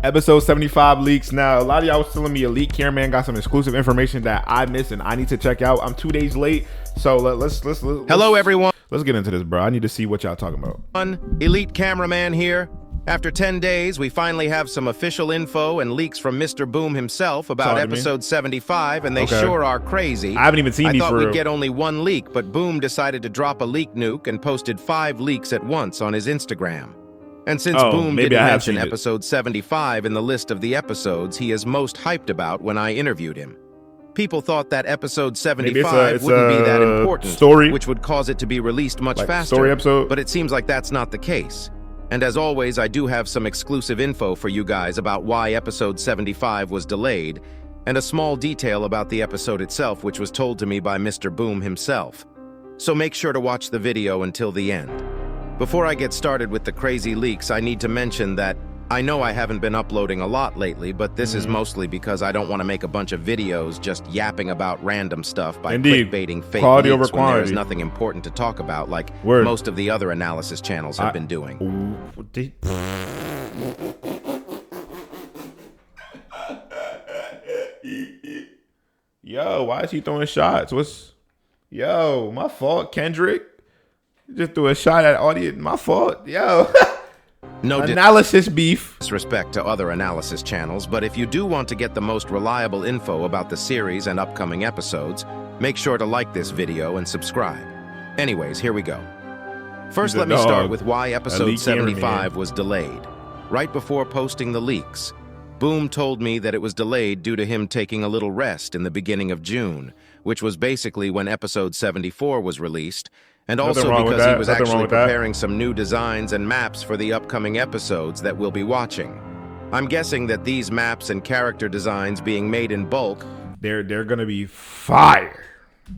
Episode 75 leaks. Now, a lot of y'all was telling me Elite Cameraman got some exclusive information that I missed and I need to check out. I'm 2 days late, so let's Hello, everyone. Let's get into this, bro. I need to see what y'all talking about. Elite Cameraman here. After 10 days, we finally have some official info and leaks from Mr. Boom himself about episode 75, and they sure are crazy. I haven't even seen these. I thought we'd get only one leak, but Boom decided to drop a leak nuke and posted 5 leaks at once on his Instagram. And since Boom didn't mention episode 75 in the list of the episodes he is most hyped about when I interviewed him, people thought that episode 75 wouldn't be that important, which would cause it to be released much faster. But it seems like that's not the case. And as always, I do have some exclusive info for you guys about why episode 75 was delayed, and a small detail about the episode itself which was told to me by Mr. Boom himself. So make sure to watch the video until the end. Before I get started with the crazy leaks, I need to mention that I know I haven't been uploading a lot lately, but this is mostly because I don't want to make a bunch of videos just yapping about random stuff by clickbaiting fake leaks when there's nothing important to talk about like most of the other analysis channels have been doing. Yo, why is he throwing shots? Yo, my fault, Kendrick. You just threw a shot at audience. My fault. Yo. No analysis beef. Disrespect to other analysis channels, but if you do want to get the most reliable info about the series and upcoming episodes, make sure to like this video and subscribe. Anyways, here we go. First, let me start with why episode 75 was delayed. Right before posting the leaks, Boom told me that it was delayed due to him taking a little rest in the beginning of June, which was basically when episode 74 was released, and also because he was actually preparing some new designs and maps for the upcoming episodes that we'll be watching. I'm guessing that these maps and character designs being made in bulk, they're gonna be fire,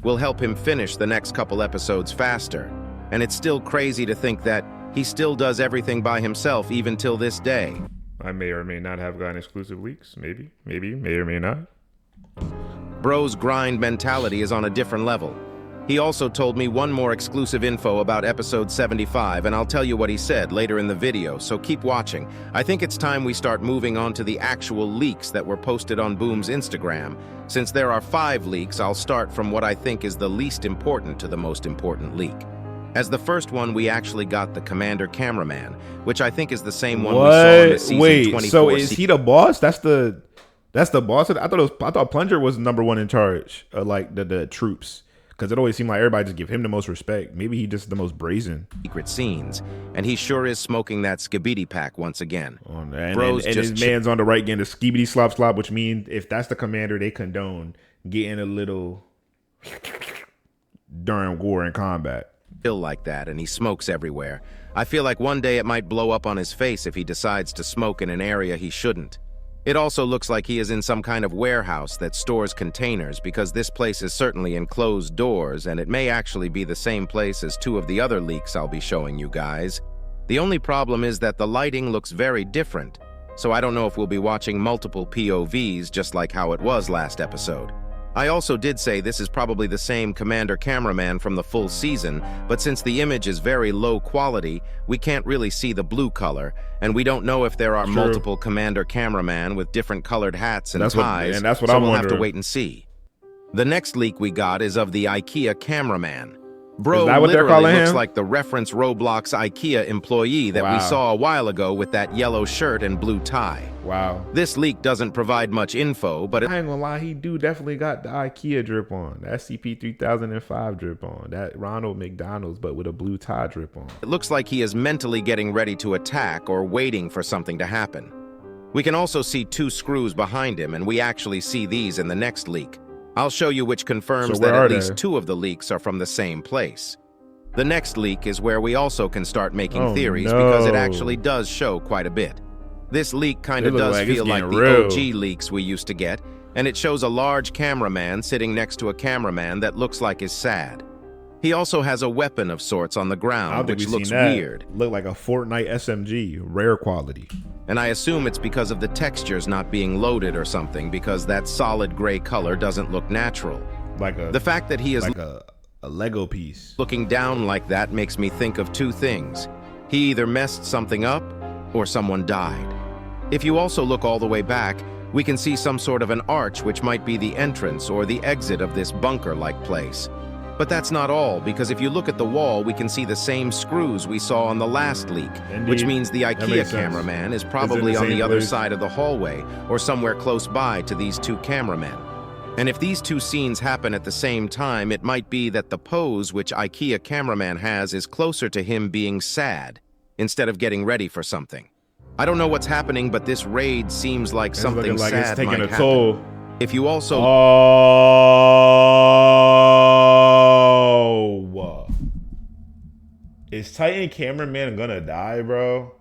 will help him finish the next couple episodes faster. And it's still crazy to think that he still does everything by himself even till this day. I may or may not have gotten exclusive leaks. Maybe, may or may not. Bro's grind mentality is on a different level. He also told me one more exclusive info about episode 75, and I'll tell you what he said later in the video, so keep watching. I think it's time we start moving on to the actual leaks that were posted on Boom's Instagram. Since there are 5 leaks, I'll start from what I think is the least important to the most important leak. As the first one, we actually got the Commander Cameraman, which I think is the same one we saw in the season 24. Wait, so is he the boss? That's the boss? I thought Plunger was #1 in charge of like the troops. Because it always seemed like everybody just give him the most respect. Maybe he just the most brazen. Secret scenes, and he sure is smoking that skibidi pack once again. Oh, and his man's on the right getting the skibidi slop, which means if that's the commander, they condone getting a little during war and combat. Feel like that, and he smokes everywhere. I feel like one day it might blow up on his face if he decides to smoke in an area he shouldn't. It also looks like he is in some kind of warehouse that stores containers because this place is certainly in closed doors, and it may actually be the same place as 2 of the other leaks I'll be showing you guys. The only problem is that the lighting looks very different, so I don't know if we'll be watching multiple POVs just like how it was last episode. I also did say this is probably the same Commander Cameraman from the full season, but since the image is very low quality, we can't really see the blue color, and we don't know if there are multiple Commander Cameraman with different colored hats and ties, and that's what so I'm we'll wondering. have to wait and see. The next leak we got is of the Ikea Cameraman. Bro is that what they're literally calling looks him? like the reference Roblox Ikea employee that we saw a while ago with that yellow shirt and blue tie. Wow. This leak doesn't provide much info, but I ain't gonna lie, he definitely got the Ikea drip on. That CP3005 drip on. That Ronald McDonald's, but with a blue tie drip on. it looks like he is mentally getting ready to attack or waiting for something to happen. We can also see 2 screws behind him, and we actually see these in the next leak. I'll show you which confirms that at least 2 of the leaks are from the same place. The next leak is where we also can start making theories because it actually does show quite a bit. This leak kind of does feel like the OG leaks we used to get, and it shows a large cameraman sitting next to a cameraman that looks like is sad. He also has a weapon of sorts on the ground, which looks weird. Look like a Fortnite SMG, rare quality. And I assume it's because of the textures not being loaded or something, because that solid gray color doesn't look natural. The fact that he is like a Lego piece. Looking down like that makes me think of 2 things. He either messed something up or someone died. If you also look all the way back, we can see some sort of an arch which might be the entrance or the exit of this bunker-like place. But that's not all, because if you look at the wall, we can see the same screws we saw on the last leak, Indeed. which means the IKEA cameraman is probably on the other side of the hallway or somewhere close by to these two cameramen. And if these two scenes happen at the same time, it might be that the pose which IKEA cameraman has is closer to him being sad instead of getting ready for something. I don't know what's happening, but this raid seems like something sad it's taking might a happen. toll. If you also... Oh. Is Titan cameraman gonna die, bro?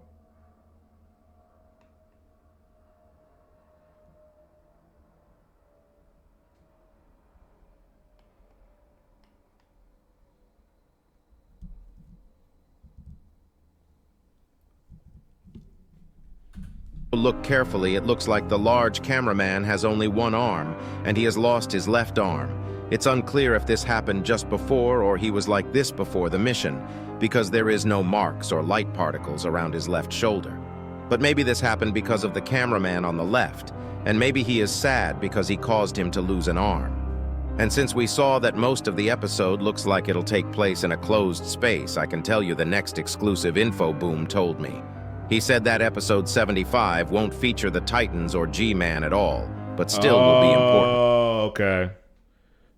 Look carefully, it looks like the large cameraman has only one arm, and he has lost his left arm. It's unclear if this happened just before or he was like this before the mission, because there is no marks or light particles around his left shoulder. But maybe this happened because of the cameraman on the left, and maybe he is sad because he caused him to lose an arm. And since we saw that most of the episode looks like it'll take place in a closed space, I can tell you the next exclusive info Boom told me. He said that episode 75 won't feature the Titans or G-Man at all, but still will be important. Oh, okay.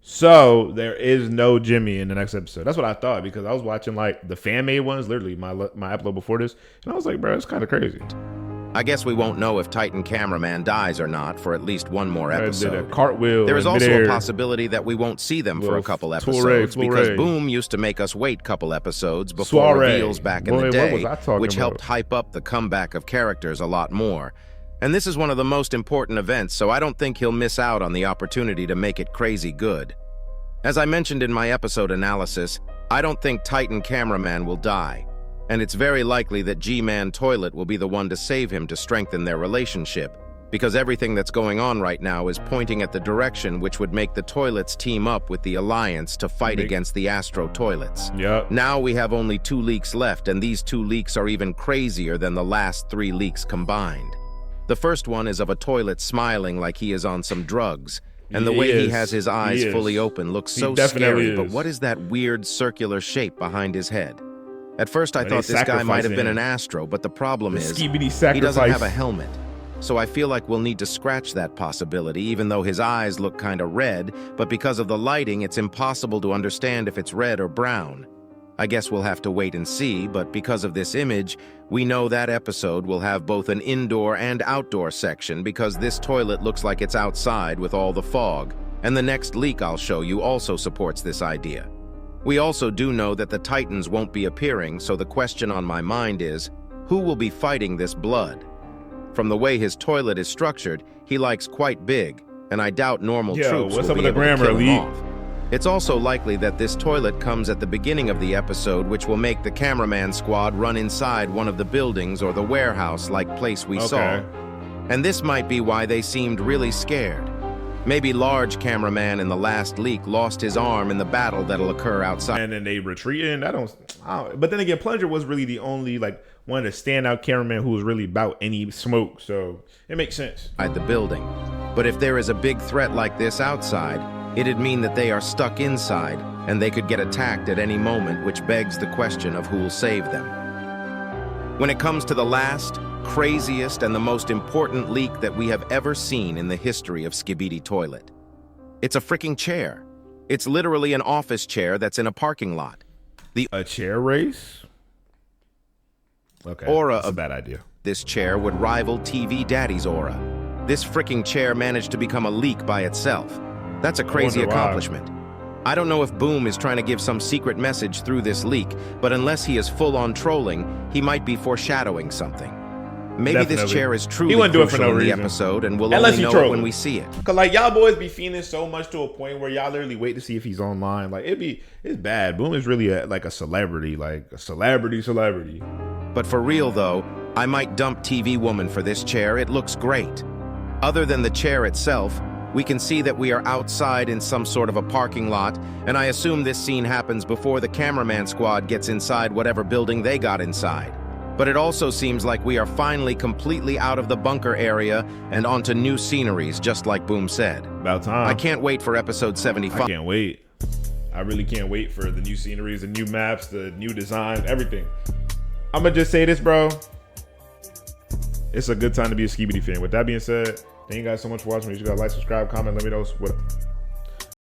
So there is no Jimmy in the next episode. That's what I thought, because I was watching like the fan-made ones, literally my upload before this, and I was like, bro, it's kind of crazy. I guess we won't know if Titan Cameraman dies or not for at least one more episode. Did a cartwheel. There is also a possibility that we won't see them for a couple episodes because Boom used to make us wait couple episodes before reveals back in the day, which helped hype up the comeback of characters a lot more. And this is one of the most important events, so I don't think he'll miss out on the opportunity to make it crazy good. As I mentioned in my episode analysis, I don't think Titan Cameraman will die. And it's very likely that G-Man Toilet will be the one to save him to strengthen their relationship, because everything that's going on right now is pointing at the direction which would make the Toilets team up with the Alliance to fight against the Astro Toilets. Yep. Now we have only 2 leaks left, and these 2 leaks are even crazier than the last 3 leaks combined. The first one is of a toilet smiling like he is on some drugs, and the way he has his eyes fully open looks so scary, but what is that weird circular shape behind his head? At first I thought this guy might have been an Astro, but the problem is he doesn't have a helmet. So I feel like we'll need to scratch that possibility, even though his eyes look kind of red, but because of the lighting, it's impossible to understand if it's red or brown. I guess we'll have to wait and see, but because of this image, we know that episode will have both an indoor and outdoor section because this toilet looks like it's outside with all the fog, and the next leak I'll show you also supports this idea. We also do know that the Titans won't be appearing, so the question on my mind is, who will be fighting this blood? From the way his toilet is structured, he likes quite big, and I doubt normal troops will be able to kill him off. It's also likely that this toilet comes at the beginning of the episode, which will make the cameraman squad run inside one of the buildings or the warehouse-like place we saw. And this might be why they seemed really scared. Maybe large cameraman in the last leak lost his arm in the battle that'll occur outside. And then they retreated. But then again, Plunger was really the only one of the standout cameramen who was really about any smoke, so it makes sense. The building. But if there is a big threat like this outside, it'd mean that they are stuck inside and they could get attacked at any moment, which begs the question of who'll save them. When it comes to the last, craziest, and the most important leak that we have ever seen in the history of Skibidi Toilet. It's a freaking chair. It's literally an office chair that's in a parking lot. A chair race? Okay, aura that's a of bad idea. This chair would rival TV Daddy's aura. This freaking chair managed to become a leak by itself. That's a crazy accomplishment. I don't know if Boom is trying to give some secret message through this leak, but unless he is full-on trolling, he might be foreshadowing something. Maybe this chair is truly crucial in the episode, and we'll only know it when we see it. Cause y'all boys be fiending so much to a point where y'all literally wait to see if he's online. It's bad. Boom is really a celebrity, celebrity. But for real though, I might dump TV Woman for this chair. It looks great. Other than the chair itself, we can see that we are outside in some sort of a parking lot, and I assume this scene happens before the cameraman squad gets inside whatever building they got inside. But it also seems like we are finally completely out of the bunker area and onto new sceneries, just like Boom said. About time. I can't wait for episode 75. I can't wait. I really can't wait for the new sceneries, the new maps, the new designs, everything. I'm going to just say this, bro. It's a good time to be a Skibidi fan. With that being said, thank you guys so much for watching. You guys like, subscribe, comment, let me know what